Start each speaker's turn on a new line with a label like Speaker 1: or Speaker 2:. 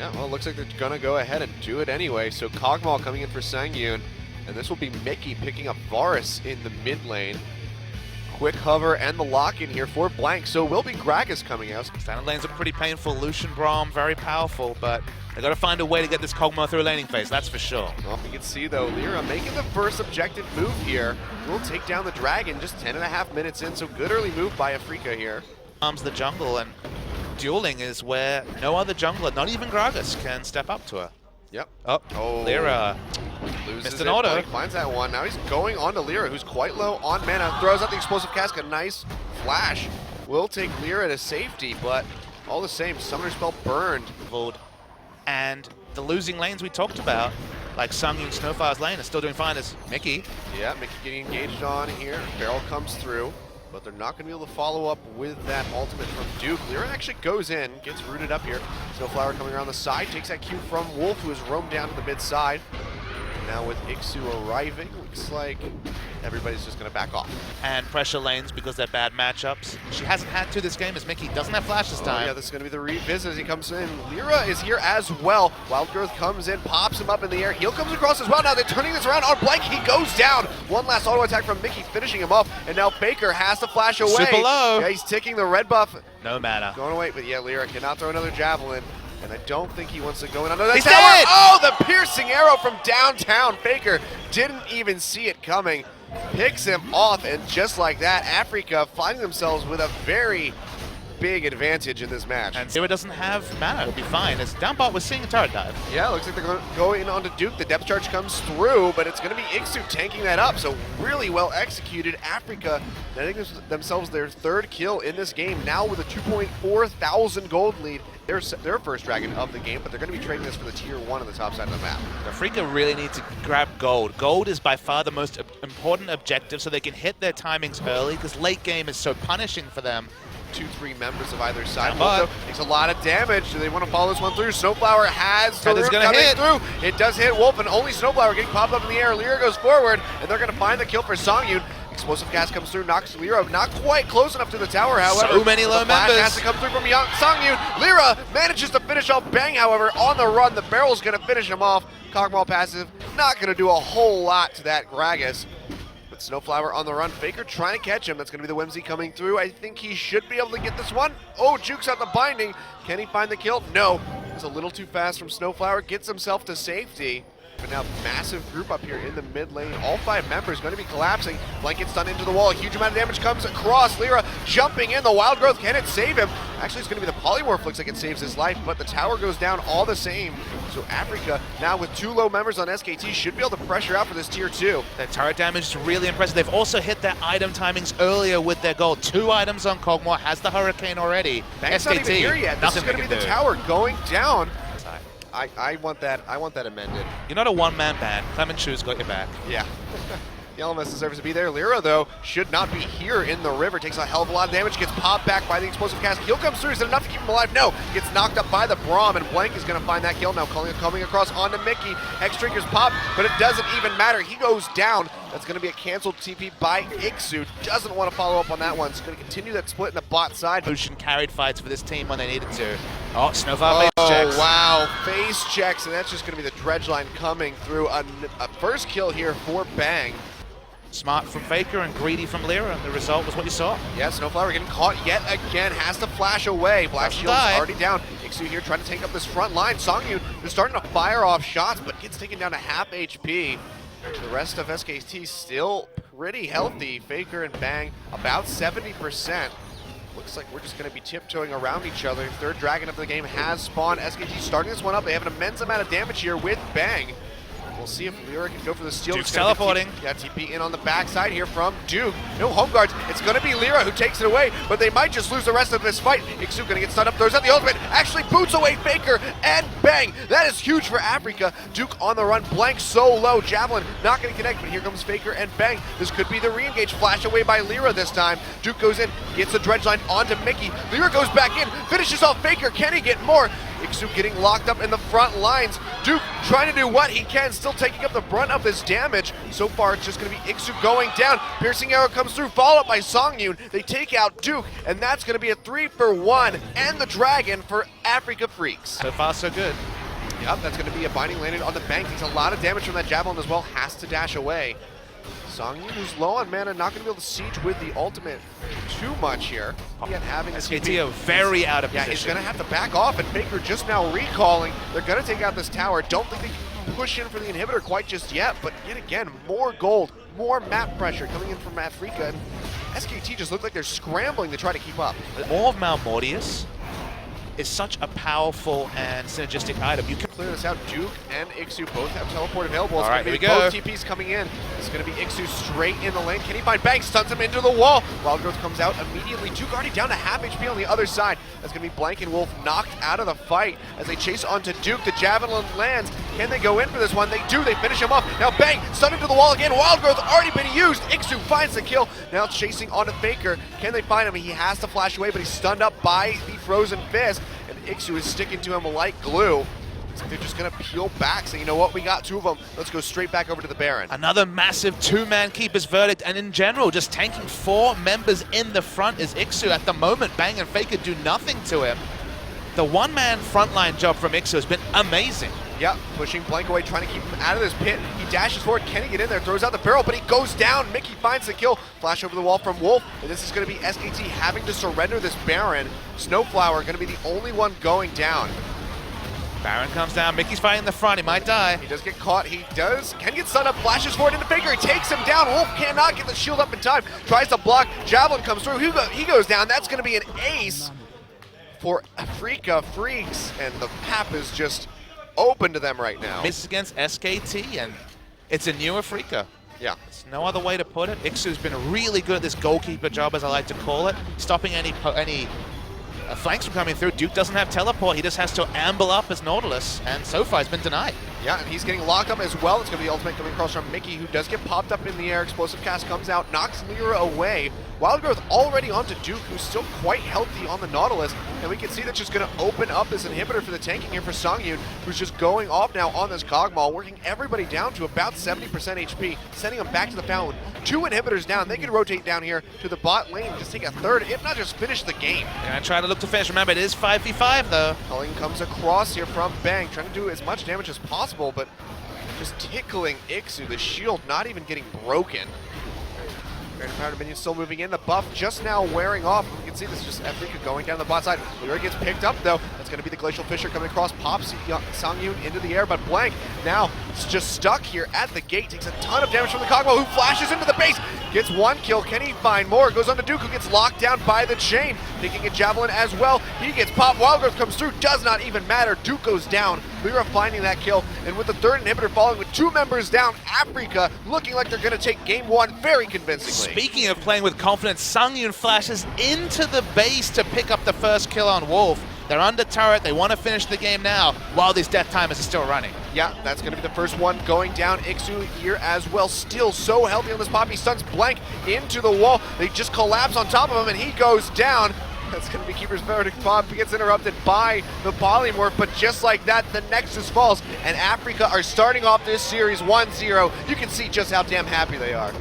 Speaker 1: Yeah, well, it looks like they're going to go ahead and do it anyway. So Kog'Maw coming in for Sangyoon, and this will be Mickey picking up Varus in the mid lane. Quick hover and the lock in here for Blank, so will be Gragas coming out.
Speaker 2: Standard lanes are pretty painful. Lucian, Braum, very powerful, but they got to find a way to get this Kog'Maw through a laning phase, that's for sure.
Speaker 1: Well, you can see though, Lira making the first objective move here. Will take down the dragon just 10.5 minutes in, so good early move by AFREECA here.
Speaker 2: Arms the jungle, and dueling is where no other jungler, not even Gragas, can step up to her.
Speaker 1: Yep.
Speaker 2: Oh, Lira
Speaker 1: loses
Speaker 2: missed an
Speaker 1: it.
Speaker 2: auto.
Speaker 1: Blake finds that one. Now he's going on to Lira, who's quite low on mana. Throws out the explosive cask. A nice flash. Will take Lira to safety, but all the same, summoner spell burned.
Speaker 2: And the losing lanes we talked about, like Sangyoon, Snowflower's lane, are still doing fine as Mickey.
Speaker 1: Yeah, Mickey getting engaged on here. Barrel comes through, but they're not going to be able to follow up with that ultimate from Duke. Lira actually goes in, gets rooted up here. Snowflower coming around the side, takes that Q from Wolf, who has roamed down to the mid side. Now with ikssu arriving, looks like everybody's just going to back off.
Speaker 2: And pressure lanes because they're bad matchups. She hasn't had to this game as Mickey doesn't have flash this time.
Speaker 1: Yeah, this is going to be the revisit as he comes in. Lira is here as well. Wild Growth comes in, pops him up in the air. Heal comes across as well. Now they're turning this around on Blank. He goes down. One last auto attack from Mickey, finishing him off. And now Faker has to flash away.
Speaker 2: Super low.
Speaker 1: Yeah, he's ticking the red buff.
Speaker 2: No mana.
Speaker 1: Going away, but yeah, Lira cannot throw another javelin. And I don't think he wants to go in under that
Speaker 2: He's
Speaker 1: tower.
Speaker 2: dead!
Speaker 1: Oh, the piercing arrow from downtown. Faker didn't even see it coming. Picks him off, and just like that, AFREECA finding themselves with a very big advantage in this match.
Speaker 2: And Zero doesn't have mana, it'll be fine. As downbot was seeing a turret dive.
Speaker 1: Yeah, looks like they're going to go in onto Duke. The depth charge comes through, but it's going to be ikssu tanking that up. So really well executed. AFREECA netting themselves their third kill in this game, now with a 2.4 thousand gold lead. Their first dragon of the game, but they're going to be trading this for the tier 1 on the top side of the map.
Speaker 2: AFREECA really need to grab gold. Gold is by far the most important objective, so they can hit their timings early, because late game is so punishing for them.
Speaker 1: 2-3 members of either side. Wolf takes a lot of damage. Do they want to follow this one through? Snowflower has the root coming through. It does hit Wolf, and only Snowflower getting popped up in the air. Lira goes forward, and they're going to find the kill for Sangyoon. Explosive gas comes through, knocks Lira not quite close enough to the tower, however.
Speaker 2: So many low members.
Speaker 1: Has to come through from Sangyoon. Lira manages to finish off Bang, however, on the run. The barrel's going to finish him off. Kog'Maw passive, not going to do a whole lot to that Gragas. But Snowflower on the run. Faker trying to catch him. That's going to be the Whimsy coming through. I think he should be able to get this one. Oh, Jukes out the binding. Can he find the kill? No. It's a little too fast from Snowflower. Gets himself to safety. But now massive group up here in the mid lane. All 5 members going to be collapsing. Blanket stun into the wall. A huge amount of damage comes across. Lira jumping in. The Wild Growth, can it save him? Actually, it's going to be the Polymorph looks like it saves his life, but the tower goes down all the same. So AFREECA, now with 2 low members on SKT, should be able to pressure out for this tier 2.
Speaker 2: Their turret damage is really impressive. They've also hit their item timings earlier with their gold. 2 items on Kog'Maw, has the Hurricane already.
Speaker 1: Bang's
Speaker 2: SKT,
Speaker 1: not even here yet. This is going to be the tower going down. I want that amended.
Speaker 2: You're not a one-man band. Clement Chu's got your back.
Speaker 1: Yeah. The LMS deserves to be there. Lira, though, should not be here in the river. Takes a hell of a lot of damage. Gets popped back by the explosive cast. Heal comes through. Is it enough to keep him alive? No. Gets knocked up by the Braum, and Blank is going to find that kill. Now coming across onto Mickey. X-Drinkers pop, but it doesn't even matter. He goes down. That's going to be a canceled TP by ikssu. Doesn't want to follow up on that one. It's going to continue that split in the bot side.
Speaker 2: Lucian carried fights for this team when they needed to. Oh, Snowflower face checks.
Speaker 1: Oh, wow. Face checks, and that's just going to be the dredge line coming through. A first kill here for Bang.
Speaker 2: Smart from Faker and greedy from Lira, and the result was what you saw.
Speaker 1: Yeah, Snowflower getting caught yet again, has to flash away. Black Shield's already down. ikssu here trying to take up this front line. Sangyoon is starting to fire off shots, but gets taken down to half HP. The rest of SKT still pretty healthy. Faker and Bang about 70%. Looks like we're just going to be tiptoeing around each other. Third dragon of the game has spawned. SKT starting this one up. They have an immense amount of damage here with Bang. We'll see if Lira can go for the steal.
Speaker 2: Duke's teleporting.
Speaker 1: Yeah, TP in on the backside here from Duke. No home guards. It's going to be Lira who takes it away, but they might just lose the rest of this fight. ikssu going to get stunned up. Throws out the ultimate. Actually boots away Faker and Bang. That is huge for AFREECA. Duke on the run. Blank so low. Javelin not going to connect, but here comes Faker and Bang. This could be the re-engage. Flash away by Lira this time. Duke goes in, gets the dredge line onto Mickey. Lira goes back in, finishes off Faker. Can he get more? ikssu getting locked up in the front lines. Duke trying to do what he can, still taking up the brunt of this damage. So far, it's just going to be ikssu going down. Piercing arrow comes through, followed by Sangyoon. They take out Duke, and that's going to be a 3-for-1 and the dragon for AFREECA FREECS.
Speaker 2: So far, so good.
Speaker 1: Yep, that's going to be a binding landed on the bank. Takes a lot of damage from that javelin as well, has to dash away. Sangyoon, who's low on mana, not going to be able to siege with the ultimate too much here. Yet having
Speaker 2: SKT are very out of
Speaker 1: position.
Speaker 2: position.
Speaker 1: He's going to have to back off, and Faker just now recalling. They're going to take out this tower. Don't think they can push in for the inhibitor quite just yet, but yet again, more gold, more map pressure coming in from AFREECA, and SKT just look like they're scrambling to try to keep up.
Speaker 2: More of Malmortius is such a powerful and synergistic item. You can
Speaker 1: clear this out. Duke and ikssu both have teleport available. It's
Speaker 2: all right,
Speaker 1: going to be
Speaker 2: here we
Speaker 1: both
Speaker 2: go.
Speaker 1: TPs coming in. It's going to be ikssu straight in the lane. Can he find Banks? Stuns him into the wall. Wild Growth comes out immediately. Duke already down to half HP on the other side. That's going to be Blank and Wolf knocked out of the fight as they chase onto Duke. The javelin lands. Can they go in for this one? They do. They finish him off. Now Bang, stun into the wall again. Wild Growth already been used. ikssu finds the kill. Now chasing onto Faker. Can they find him? He has to flash away, but he's stunned up by the Frozen Fist. And ikssu is sticking to him like glue. So they're just gonna peel back, so you know what, we got two of them. Let's go straight back over to the Baron.
Speaker 2: Another massive two-man keeper's verdict, and in general, just tanking 4 members in the front is ikssu. At the moment, Bang and Faker do nothing to him. The one-man frontline job from ikssu has been amazing.
Speaker 1: Yep, pushing Blank away, trying to keep him out of this pit. He dashes forward, can he get in there? Throws out the barrel, but he goes down. Mickey finds the kill. Flash over the wall from Wolf, and this is going to be SKT having to surrender this Baron. Snowflower going to be the only one going down.
Speaker 2: Baron comes down, Mickey's fighting in the front, he might die.
Speaker 1: He does get caught, can get stunned up, flashes forward into Faker, he takes him down. Wolf cannot get the shield up in time, tries to block, javelin comes through, he goes down. That's going to be an ace for AFREECA FREECS, and the map is just open to them right now.
Speaker 2: Misses against SKT, and it's a new AFREECA.
Speaker 1: Yeah.
Speaker 2: There's no other way to put it. ikssu's been really good at this goalkeeper job, as I like to call it, stopping any flanks from coming through. Duke doesn't have teleport, he just has to amble up as Nautilus, and so far he's been denied.
Speaker 1: Yeah, and he's getting locked up as well. It's going to be the ultimate coming across from Mickey, who does get popped up in the air. Explosive cast comes out, knocks Lira away. Wild Growth already onto Duke, who's still quite healthy on the Nautilus, and we can see that's just going to open up this inhibitor for the tanking here for Sangyoon, who's just going off now on this Cogmaul, working everybody down to about 70% HP, sending them back to the fountain. 2 inhibitors down. They can rotate down here to the bot lane, just take a third, if not just finish the game.
Speaker 2: And I try to look to finish. Remember, it is 5v5 though.
Speaker 1: Culling comes across here from Bang, trying to do as much damage as possible, but just tickling ikssu, the shield not even getting broken. Grand Power Dominion still moving in, the buff just now wearing off. We can see this is just AFREECA going down the bot side. Lira gets picked up though. That's going to be the Glacial Fisher coming across, pops Sangyoon into the air, but Blank now it's just stuck here at the gate. Takes a ton of damage from the Cogmaul, who flashes into the base. Gets 1 kill, can he find more? Goes on to Duke, who gets locked down by the chain. Taking a javelin as well. He gets popped, Wild Growth comes through, does not even matter. Duke goes down. Lira finding that kill, and with the 3rd inhibitor falling with 2 members down, AFREECA looking like they're going to take game 1 very convincingly.
Speaker 2: Speaking of playing with confidence, Sangyoon flashes into the base to pick up the first kill on Wolf. They're under turret, they want to finish the game now while these death timers are still running.
Speaker 1: Yeah, that's going to be the first one going down. ikssu here as well, still so healthy on this pop. He stuns Blank into the wall. They just collapse on top of him, and he goes down. That's going to be Keeper's verdict. Pop gets interrupted by the Polymorph, but just like that, the Nexus falls, and AFREECA are starting off this series 1-0. You can see just how damn happy they are.